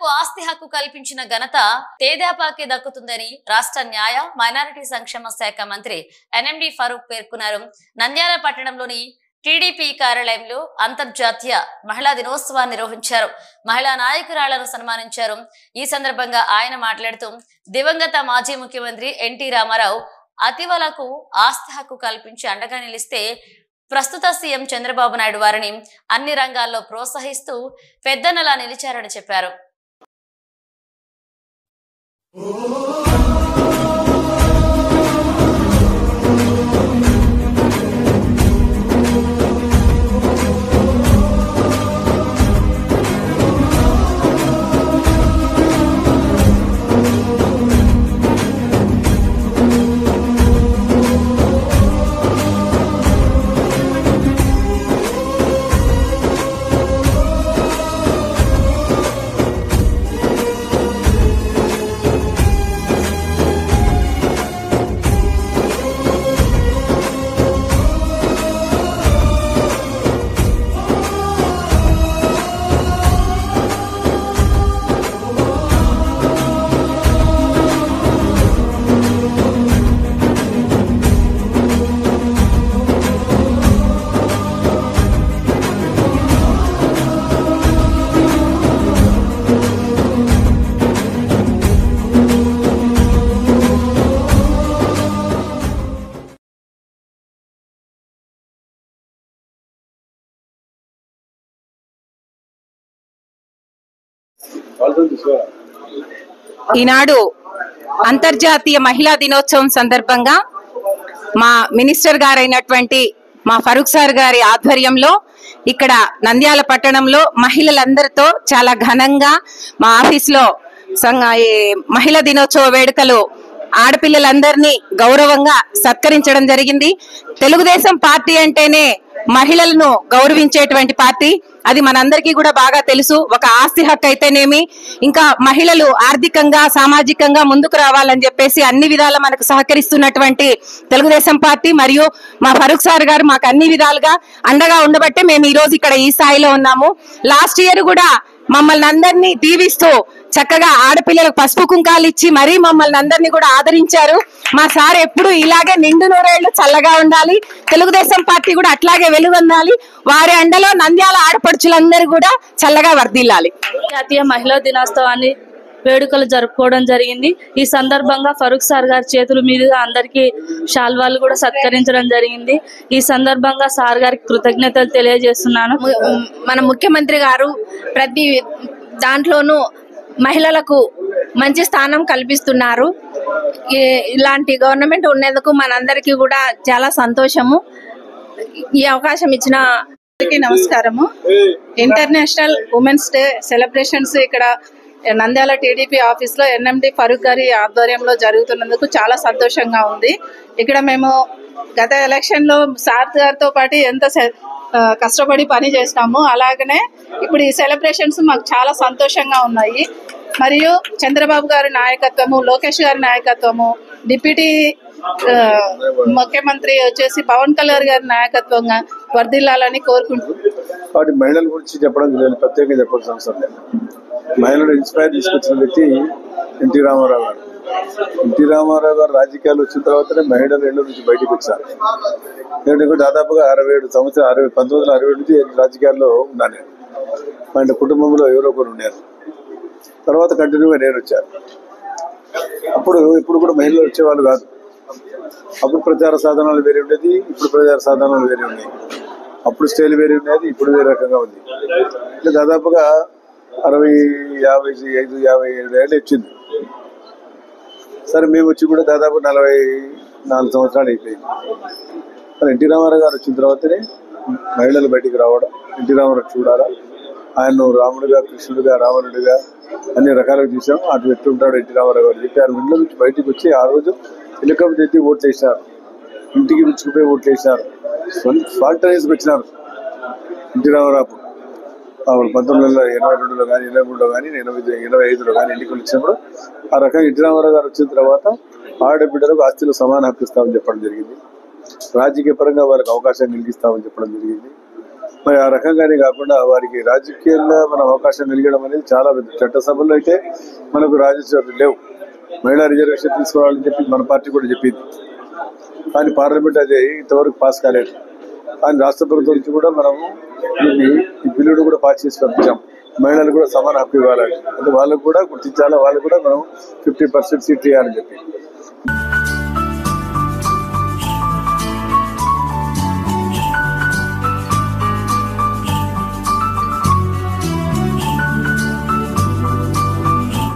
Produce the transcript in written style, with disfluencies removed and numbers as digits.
మహిళలకు ఆస్తి హక్కు కల్పించిన ఘనత తేదేపాకే దక్కుతుందని రాష్ట్ర న్యాయ మైనారిటీ సంక్షేమ శాఖ మంత్రి ఎన్ఎండి ఫరూక్ పేర్కొన్నారు. నంద్యాల పట్టణంలోని టీడీపీ కార్యాలయంలో అంతర్జాతీయ మహిళా దినోత్సవాన్ని నిర్వహించారు. మహిళా నాయకురాళ్లను సన్మానించారు. ఈ సందర్భంగా ఆయన మాట్లాడుతూ దివంగత మాజీ ముఖ్యమంత్రి ఎన్టీ రామారావు అతివలకు ఆస్తి హక్కు కల్పించి అండగా నిలిస్తే ప్రస్తుత సీఎం చంద్రబాబు నాయుడు వారిని అన్ని రంగాల్లో ప్రోత్సహిస్తూ పెద్దన్నలా నిలిచారని చెప్పారు. ఈనాడు అంతర్జాతీయ మహిళా దినోత్సవం సందర్భంగా మా మినిస్టర్ గారైనటువంటి మా ఫరూక్ సార్ గారి ఆధ్వర్యంలో ఇక్కడ నంద్యాల పట్టణంలో మహిళలందరితో చాలా ఘనంగా మా ఆఫీస్లో మహిళా దినోత్సవ వేడుకలు ఆడపిల్లలందరినీ గౌరవంగా సత్కరించడం జరిగింది. తెలుగుదేశం పార్టీ అంటేనే మహిళలను గౌరవించేటువంటి పార్టీ. అది మనందరికీ కూడా బాగా తెలుసు. ఒక ఆస్తి హక్కు అయితేనేమి, ఇంకా మహిళలు ఆర్థికంగా సామాజికంగా ముందుకు రావాలని చెప్పేసి అన్ని విధాలా మనకు సహకరిస్తున్నటువంటి తెలుగుదేశం పార్టీ మరియు మా ఫరూక్ సార్ గారు మాకు అన్ని విధాలుగా అండగా ఉండబట్టే మేము ఈ రోజు ఇక్కడ ఈ స్థాయిలో ఉన్నాము. లాస్ట్ ఇయర్ కూడా మమ్మల్ని అందరినీ దీవిస్తూ చక్కగా ఆడపిల్లలకు పసుపు కుంకాలు ఇచ్చి మరీ మమ్మల్ని అందరినీ కూడా ఆదరించారు. మా సార్ ఎప్పుడు ఇలాగే నిండు నూరేళ్లు చల్లగా ఉండాలి, తెలుగుదేశం పార్టీ కూడా అట్లాగే వెలుగొందాలి, వారి అండలో నంద్యాల ఆడపడుచులందరూ కూడా చల్లగా వర్ధిల్లాలి. జాతీయ మహిళా దినోత్సవాన్ని వేడుకలు జరుపుకోవడం జరిగింది. ఈ సందర్భంగా ఫరూక్ సార్ గారి చేతుల మీదుగా అందరికీ శాల్వాలు కూడా సత్కరించడం జరిగింది. ఈ సందర్భంగా సార్ గారికి కృతజ్ఞతలు తెలియజేస్తున్నాను. మన ముఖ్యమంత్రి గారు ప్రతి దాంట్లోనూ మహిళలకు మంచి స్థానం కల్పిస్తున్నారు. ఇలాంటి గవర్నమెంట్ ఉన్నందుకు మనందరికీ కూడా చాలా సంతోషము. ఈ అవకాశం ఇచ్చిన నమస్కారము. ఇంటర్నేషనల్ ఉమెన్స్ డే సెలబ్రేషన్స్ ఇక్కడ నంద్యాల టీడీపీ ఆఫీస్ లో ఎన్ఎండి ఫరూక్ గారి ఆధ్వర్యంలో జరుగుతున్నందుకు చాలా సంతోషంగా ఉంది. ఇక్కడ మేము గత ఎలక్షన్ లో సార్ గారితో పాటు ఎంత కష్టపడి పని చేసినాము, అలాగనే ఇప్పుడు ఈ సెలబ్రేషన్స్ మాకు చాలా సంతోషంగా ఉన్నాయి. మరియు చంద్రబాబు గారి నాయకత్వము, లోకేష్ గారి నాయకత్వము, డిప్యూటీ ముఖ్యమంత్రి వచ్చేసి పవన్ కళ్యాణ్ గారి నాయకత్వంగా వర్ధిల్లాలని కోరుకుంటున్నాను. మహిళల గురించి చెప్పడం ప్రత్యేకంగా చెప్పాల్సిన అవసరం లేదు. మహిళలు ఇన్స్పైర్ తీసుకొచ్చిన వ్యక్తి ఎన్టీ రామారావు గారు. ఎన్టీ రామారావు గారు రాజకీయాలు వచ్చిన తర్వాతనే మహిళలు ఇళ్ల నుంచి బయటకు వచ్చారు. నేను దాదాపుగా 67 సంవత్సరాలు 1967 నుంచి రాజకీయాల్లో ఉన్నాను. మా ఇంటి కుటుంబంలో ఎవరో ఒకరు ఉన్నారు. తర్వాత కంటిన్యూగా నేను వచ్చాను. ఇప్పుడు కూడా మహిళలు వచ్చేవాళ్ళు కాదు. అప్పుడు ప్రచార సాధనాలు వేరే ఉండేది, ఇప్పుడు ప్రచార సాధనాలు వేరే ఉన్నాయి. అప్పుడు స్టైల్ వేరే ఉండేది, ఇప్పుడు వేరే రకంగా ఉంది. అంటే దాదాపుగా 60, 55, 57 ఏళ్ళు వచ్చింది. సరే మేము వచ్చి కూడా దాదాపు 44 సంవత్సరాలు అయిపోయింది. మరి ఎన్టీ రామారావు గారు వచ్చిన తర్వాతనే మహిళలు బయటికి రావడం, ఎన్టీ రామారావు చూడాలా, ఆయన రాముడిగా, కృష్ణుడిగా, రావణుడిగా అన్ని రకాలుగా చూసాం. అటు ఎట్లుంటాడు ఎన్టీ రామారావు గారు చెప్పి ఆయన ఇంట్లో నుంచి బయటకు వచ్చి ఆ రోజు హెలికాప్టర్ ఎత్తి ఓట్లు వేసినారు, ఇంటికి పిలుచుకుపోయి ఓట్లు వేసినారు, స్పాంటైనస్గా వచ్చినారు ఎన్టీ రామారావు. 1982లో కానీ 83లో కానీ 85లో కానీ ఎన్నికలు వచ్చినప్పుడు ఆ రకంగా ఎన్టీ రామారావు గారు వచ్చిన తర్వాత ఆడబిడ్డలకు ఆస్తిలో సమాన హక్కు ఇస్తామని చెప్పడం జరిగింది. రాజకీయ పరంగా వాళ్ళకి అవకాశం కలిగిస్తామని చెప్పడం జరిగింది. మరి ఆ రకంగానే కాకుండా వారికి రాజకీయంగా మనం అవకాశం కలిగడం అనేది చాలా పెద్ద. చట్టసభలో అయితే మనకు రాజకీయాలు లేవు, మహిళా రిజర్వేషన్ తీసుకోవాలని చెప్పి మన పార్టీ కూడా చెప్పింది, కానీ పార్లమెంట్ అది ఇంతవరకు పాస్ కాలేదు. కానీ రాష్ట్ర ప్రభుత్వం నుంచి కూడా మనము ఈ బిల్లును కూడా పాస్ చేసి పంపించాం. మహిళలు కూడా సమాన హక్కు ఇవ్వాలని, అంటే వాళ్ళకు కూడా గుర్తించాలా, వాళ్ళకు కూడా మనం 50% సీట్లు ఇవ్వాలని చెప్పి.